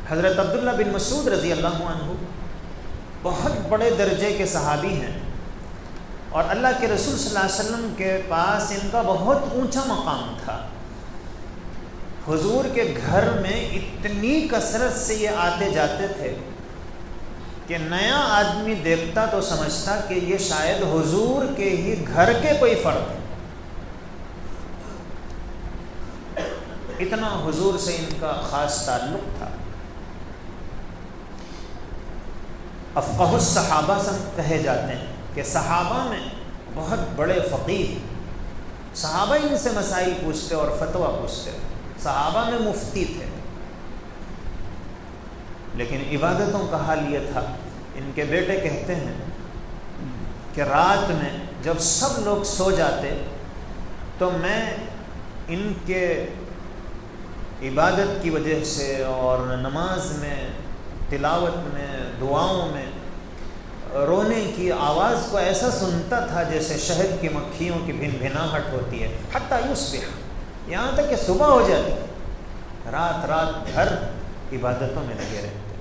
حضرت عبداللہ بن مسعود رضی اللہ عنہ بہت بڑے درجے کے صحابی ہیں، اور اللہ کے رسول صلی اللہ علیہ وسلم کے پاس ان کا بہت اونچا مقام تھا۔ حضور کے گھر میں اتنی کثرت سے یہ آتے جاتے تھے کہ نیا آدمی دیکھتا تو سمجھتا کہ یہ شاید حضور کے ہی گھر کے کوئی فرد ہے، اتنا حضور سے ان کا خاص تعلق تھا۔ افقہ الصحابہ سے کہے جاتے ہیں کہ صحابہ میں بہت بڑے فقیہ، صحابہ ان سے مسائل پوچھتے اور فتویٰ پوچھتے، صحابہ میں مفتی تھے۔ لیکن عبادتوں کا حال یہ تھا، ان کے بیٹے کہتے ہیں کہ رات میں جب سب لوگ سو جاتے تو میں ان کے عبادت کی وجہ سے اور نماز میں، تلاوت میں، دعاؤں میں رونے کی آواز کو ایسا سنتا تھا جیسے شہد کی مکھیوں کی بھن بھناہٹ ہوتی ہے، حتیٰ یصبح، یہاں تک کہ صبح ہو جاتی، رات بھر عبادتوں میں لگے رہتے۔